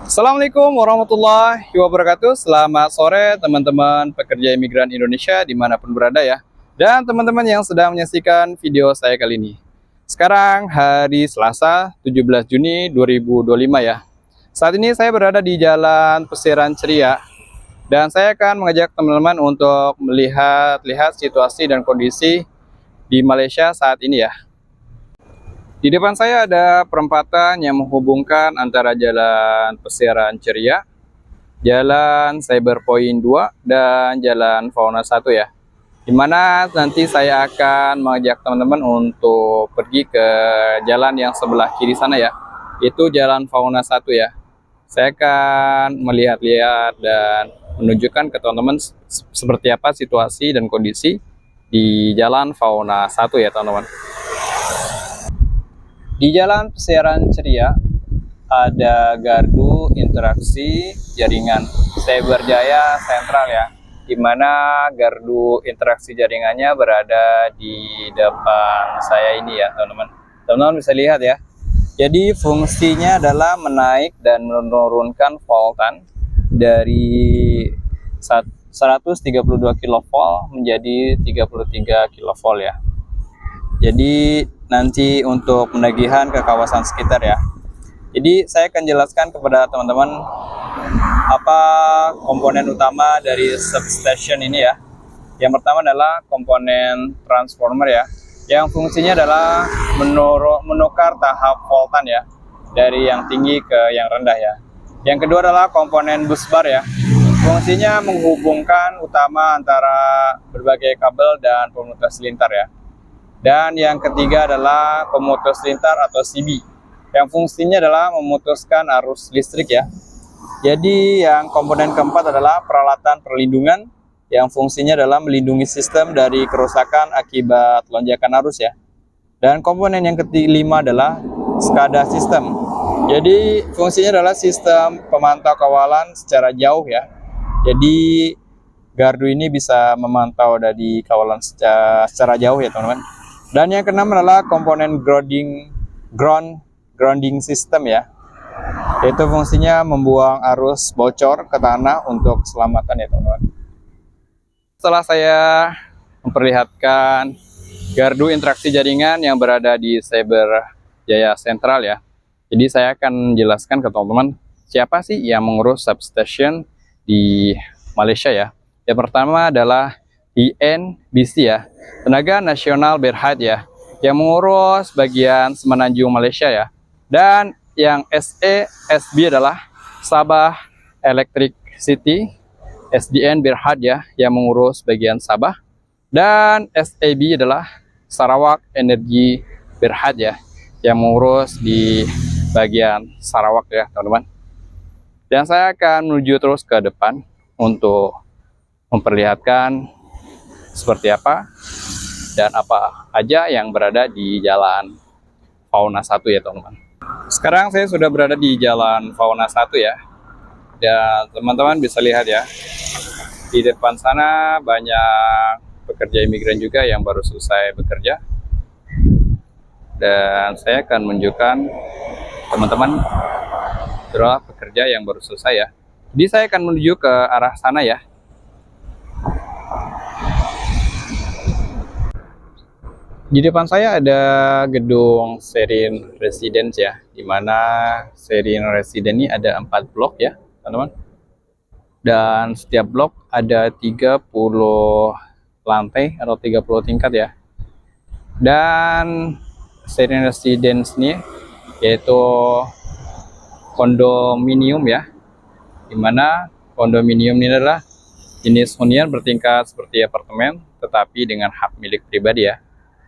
Assalamualaikum warahmatullahi wabarakatuh. Selamat sore teman-teman pekerja imigran Indonesia dimanapun berada ya. Dan teman-teman yang sedang menyaksikan video saya kali ini. Sekarang hari Selasa 17 Juni 2025 ya. Saat ini saya berada di Jalan Pesiran Ceria. Dan saya akan mengajak teman-teman untuk melihat situasi dan kondisi di Malaysia saat ini ya. Di depan saya ada perempatan yang menghubungkan antara Jalan Pesiaran Ceria, Jalan Cyberpoint 2, dan Jalan Fauna 1 ya. Dimana nanti saya akan mengajak teman-teman untuk pergi ke jalan yang sebelah kiri sana ya, itu Jalan Fauna 1 ya. Saya akan melihat-lihat dan menunjukkan ke teman-teman seperti apa situasi dan kondisi di Jalan Fauna 1 ya teman-teman. Di Jalan Pesiaran Ceria ada gardu interaksi jaringan Cyberjaya Sentral ya, di mana gardu interaksi jaringannya berada di depan saya ini ya teman-teman. Teman-teman bisa lihat ya. Jadi fungsinya adalah menaik dan menurunkan voltan dari 132 kV menjadi 33 kV ya. Jadi nanti untuk penagihan ke kawasan sekitar ya. Jadi saya akan jelaskan kepada teman-teman apa komponen utama dari substation ini ya. Yang pertama adalah komponen transformer ya, yang fungsinya adalah menukar tahap voltan ya, dari yang tinggi ke yang rendah ya. Yang kedua adalah komponen busbar ya, fungsinya menghubungkan utama antara berbagai kabel dan pemutus lintar ya. Dan yang ketiga adalah pemutus lintar atau CB, yang fungsinya adalah memutuskan arus listrik ya. Jadi yang komponen keempat adalah peralatan perlindungan, yang fungsinya adalah melindungi sistem dari kerusakan akibat lonjakan arus ya. Dan komponen yang kelima adalah SCADA system. Jadi fungsinya adalah sistem pemantau kawalan secara jauh ya. Jadi gardu ini bisa memantau dari kawalan secara jauh ya teman-teman. Dan yang keenam adalah komponen grounding system ya, yaitu fungsinya membuang arus bocor ke tanah untuk keselamatan ya teman-teman. Setelah saya memperlihatkan gardu interaksi jaringan yang berada di Cyberjaya Sentral ya, jadi saya akan menjelaskan ke teman-teman siapa sih yang mengurus substation di Malaysia ya. Yang pertama adalah TNBC ya, Tenaga Nasional Berhad ya, yang mengurus bagian Semenanjung Malaysia ya. Dan yang SESB adalah Sabah Electric City SDN Berhad ya, yang mengurus bagian Sabah. Dan SAB adalah Sarawak Energy Berhad ya, yang mengurus di bagian Sarawak ya teman-teman. Dan saya akan menuju terus ke depan untuk memperlihatkan seperti apa dan apa aja yang berada di Jalan Fauna 1 ya teman-teman. Sekarang saya sudah berada di Jalan Fauna 1 ya. Dan teman-teman bisa lihat ya, di depan sana banyak pekerja imigran juga yang baru selesai bekerja. Dan saya akan menunjukkan teman-teman adalah pekerja yang baru selesai ya. Jadi saya akan menuju ke arah sana ya. Di depan saya ada gedung Serene Residence ya, di mana Serene Residence ini ada 4 blok ya, teman-teman. Dan setiap blok ada 30 lantai atau 30 tingkat ya. Dan Serene Residence ini yaitu kondominium ya, di mana kondominium ini adalah jenis hunian bertingkat seperti apartemen, tetapi dengan hak milik pribadi ya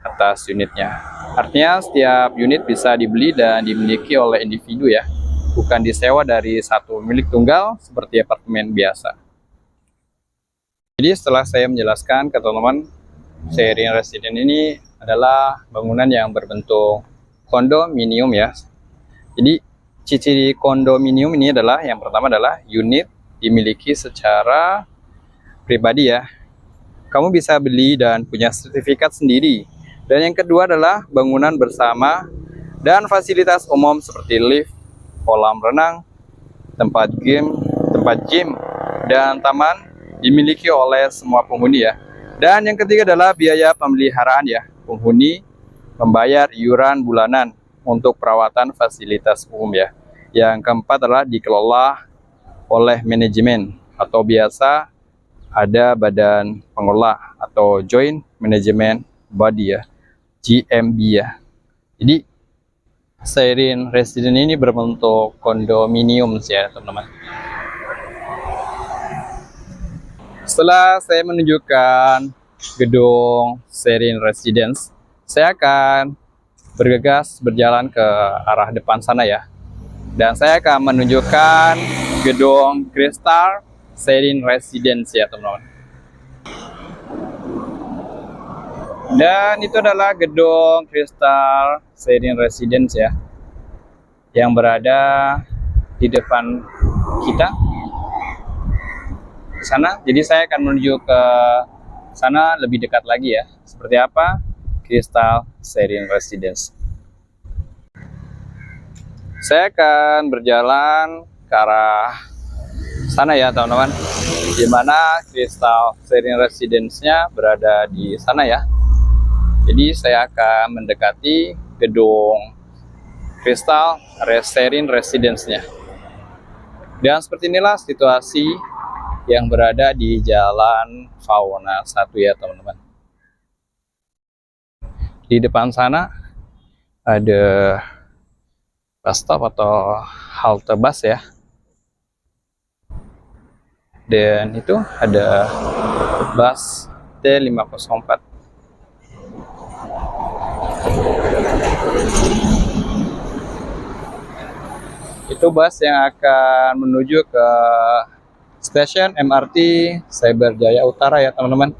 atas unitnya. Artinya setiap unit bisa dibeli dan dimiliki oleh individu ya, bukan disewa dari satu milik tunggal seperti apartemen biasa. Jadi setelah saya menjelaskan ke teman-teman, Serene Residence ini adalah bangunan yang berbentuk kondominium ya. Jadi ciri kondominium ini adalah yang pertama adalah unit dimiliki secara pribadi ya. Kamu bisa beli dan punya sertifikat sendiri. Dan yang kedua adalah bangunan bersama dan fasilitas umum seperti lift, kolam renang, tempat gym, dan taman dimiliki oleh semua penghuni ya. Dan yang ketiga adalah biaya pemeliharaan ya. Penghuni membayar iuran bulanan untuk perawatan fasilitas umum ya. Yang keempat adalah dikelola oleh manajemen atau biasa ada badan pengelola atau Joint Management Body ya, GMB ya. Jadi Serene Residence ini berbentuk kondominium ya teman-teman. Setelah saya menunjukkan gedung Serene Residence, saya akan bergegas berjalan ke arah depan sana ya. Dan saya akan menunjukkan gedung Crystal Serene Residence ya teman-teman. Dan itu adalah gedung Crystal Serene Residence ya, yang berada di depan kita di sana. Jadi saya akan menuju ke sana lebih dekat lagi ya. Seperti apa Crystal Serene Residence. Saya akan berjalan ke arah sana ya teman-teman, di mana Crystal Serene Residence-nya berada di sana ya. Jadi saya akan mendekati gedung Crystal Serene Residence-nya. Dan seperti inilah situasi yang berada di Jalan Fauna 1 ya teman-teman. Di depan sana ada bus stop atau halte bus ya. Dan itu ada bus T504. Itu bus yang akan menuju ke stasiun MRT Cyberjaya Utara ya teman-teman.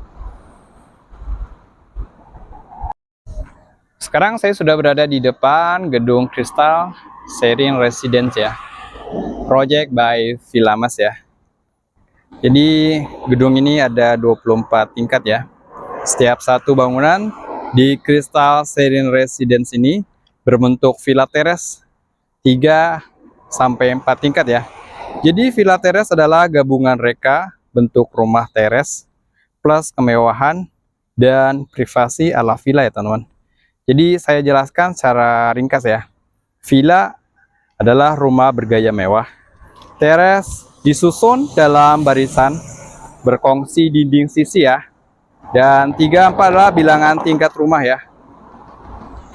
Sekarang saya sudah berada di depan gedung Crystal Serene Residence ya, project by Villamas ya. Jadi gedung ini ada 24 tingkat ya. Setiap satu bangunan di Crystal Serene Residence ini berbentuk villa teres 3 sampai 4 tingkat ya. Jadi villa teres adalah gabungan reka bentuk rumah teres plus kemewahan dan privasi ala villa ya teman-teman. Jadi saya jelaskan secara ringkas ya. Villa adalah rumah bergaya mewah. Teres disusun dalam barisan berkongsi dinding sisi ya. Dan 3, 4 adalah bilangan tingkat rumah ya.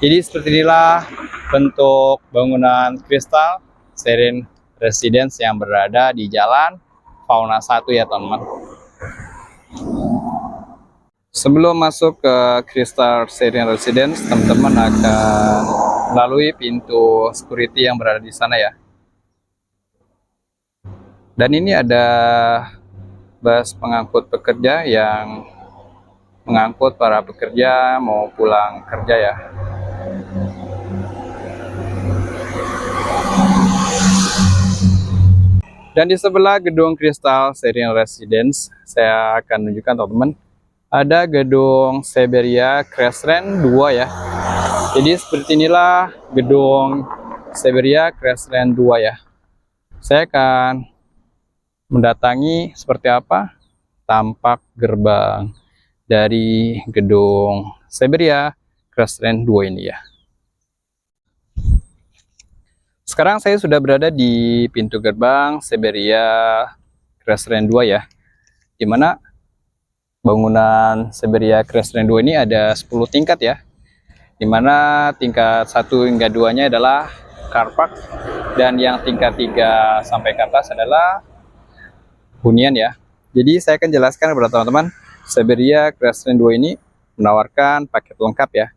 Jadi seperti inilah bentuk bangunan Crystal Serene Residence yang berada di Jalan Fauna 1 ya teman-teman. Sebelum masuk ke Crystal Serene Residence, teman-teman akan melalui pintu security yang berada di sana ya. Dan ini ada bus pengangkut pekerja yang mengangkut para pekerja mau pulang kerja ya. Dan di sebelah gedung Crystal Serene Residence, saya akan menunjukkan teman-teman, ada gedung Siberia Crestline 2 ya. Jadi seperti inilah gedung Siberia Crestline 2 ya. Saya akan mendatangi seperti apa tampak gerbang dari gedung Siberia Crestline 2 ini ya. Sekarang saya sudah berada di pintu gerbang Siberia Crestline 2 ya, dimana bangunan Siberia Crestline 2 ini ada 10 tingkat ya, dimana tingkat 1 hingga 2 nya adalah car park, dan yang tingkat 3 sampai ke atas adalah hunian ya. Jadi saya akan jelaskan kepada teman-teman, Siberia Crestline 2 ini menawarkan paket lengkap ya,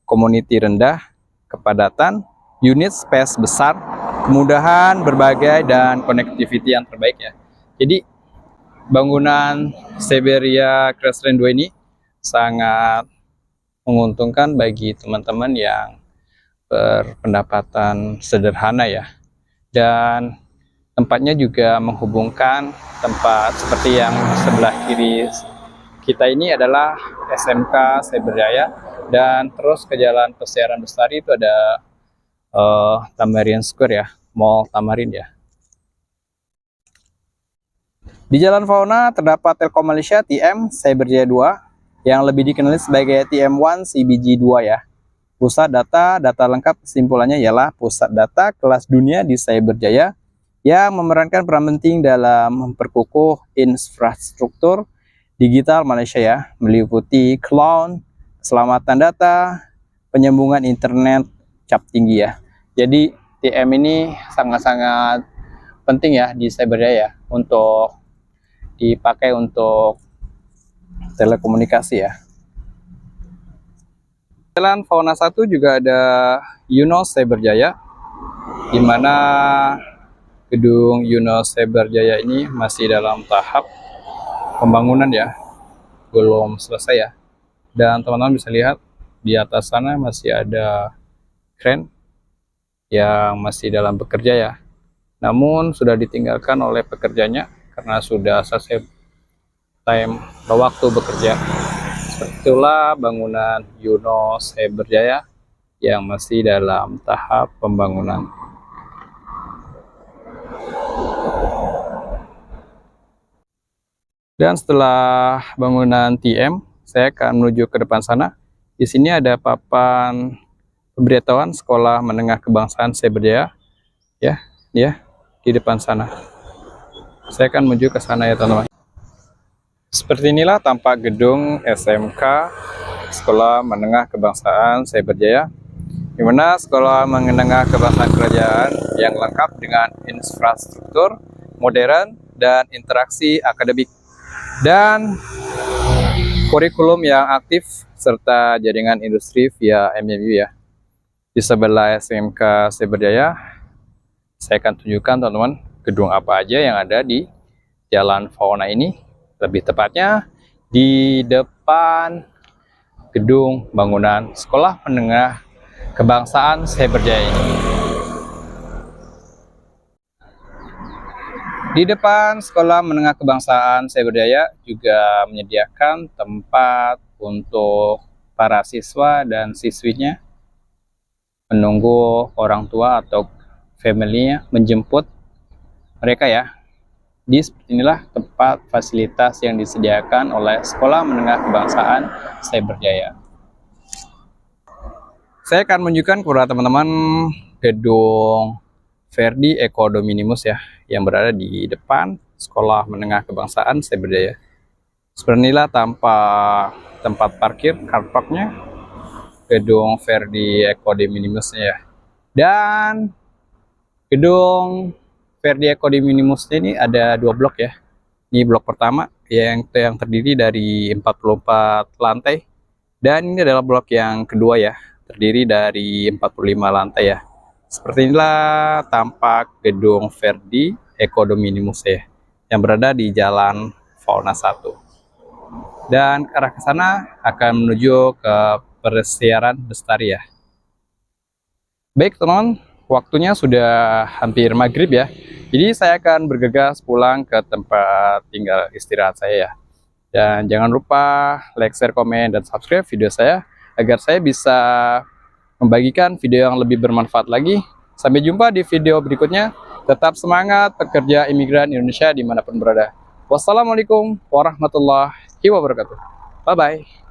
community rendah, kepadatan, unit space besar, kemudahan berbagai, dan connectivity yang terbaik ya. Jadi bangunan Siberia Crestline 2 ini sangat menguntungkan bagi teman-teman yang berpendapatan sederhana ya. Dan tempatnya juga menghubungkan tempat seperti yang sebelah kiri kita ini adalah SMK Cyberjaya, dan terus ke Jalan Pesiaran Bestari itu ada Tamarind Square ya, Mall Tamarind ya. Di Jalan Fauna terdapat Telkom Malaysia TM Cyberjaya 2 yang lebih dikenal sebagai TM1 CBG2 ya. Pusat data lengkap kesimpulannya ialah pusat data kelas dunia di Cyberjaya yang memerankan peran penting dalam memperkukuh infrastruktur digital Malaysia ya, meliputi cloud, keselamatan data, penyambungan internet cap tinggi ya. Jadi TM ini sangat-sangat penting ya di Cyberjaya untuk dipakai untuk telekomunikasi ya. Jalan Fauna 1 juga ada Yunos Cyberjaya, di mana gedung Yunos Cyberjaya ini masih dalam tahap pembangunan ya, belum selesai ya. Dan teman-teman bisa lihat di atas sana masih ada kren yang masih dalam bekerja ya. Namun sudah ditinggalkan oleh pekerjanya karena sudah selesai time waktu bekerja. Itulah bangunan Yunos Cyberjaya yang masih dalam tahap pembangunan. Dan setelah bangunan TM, saya akan menuju ke depan sana. Di sini ada papan pemberitahuan Sekolah Menengah Kebangsaan Cyberjaya ya, di depan sana. Saya akan menuju ke sana ya teman-teman. Seperti inilah tampak gedung SMK Sekolah Menengah Kebangsaan Cyberjaya, di mana Sekolah Menengah Kebangsaan Kerajaan yang lengkap dengan infrastruktur modern dan interaksi akademik dan kurikulum yang aktif serta jaringan industri via MMU ya. Di sebelah SMK Cyberjaya, saya akan tunjukkan teman-teman gedung apa aja yang ada di Jalan Fauna ini. Lebih tepatnya di depan gedung bangunan Sekolah Menengah Kebangsaan Cyberjaya ini. Di depan Sekolah Menengah Kebangsaan Cyberjaya juga menyediakan tempat untuk para siswa dan siswinya menunggu orang tua atau family-nya menjemput mereka ya. Di seperti inilah tempat fasilitas yang disediakan oleh Sekolah Menengah Kebangsaan Cyberjaya. Saya akan menunjukkan kepada teman-teman gedung Verdi Eko Dominimus ya, yang berada di depan Sekolah Menengah Kebangsaan Cyberjaya. Seperti inilah tampak tempat parkir carparknya gedung Verdi Eko Dominimusnya ya. Dan gedung Verdi Eko Dominimusnya ini ada 2 blok ya. Ini blok pertama yang terdiri dari 44 lantai, dan ini adalah blok yang kedua ya, terdiri dari 45 lantai ya. Seperti inilah tampak gedung Verdi Eko Dominimus ya, yang berada di Jalan Fauna 1. Dan ke arah ke sana akan menuju ke Persiaran Bestari ya. Baik teman-teman, waktunya sudah hampir maghrib ya. Jadi saya akan bergegas pulang ke tempat tinggal istirahat saya ya. Dan jangan lupa like, share, komen, dan subscribe video saya agar saya bisa membagikan video yang lebih bermanfaat lagi. Sampai jumpa di video berikutnya. Tetap semangat pekerja imigran Indonesia dimanapun berada. Wassalamualaikum warahmatullahi wabarakatuh. Bye-bye.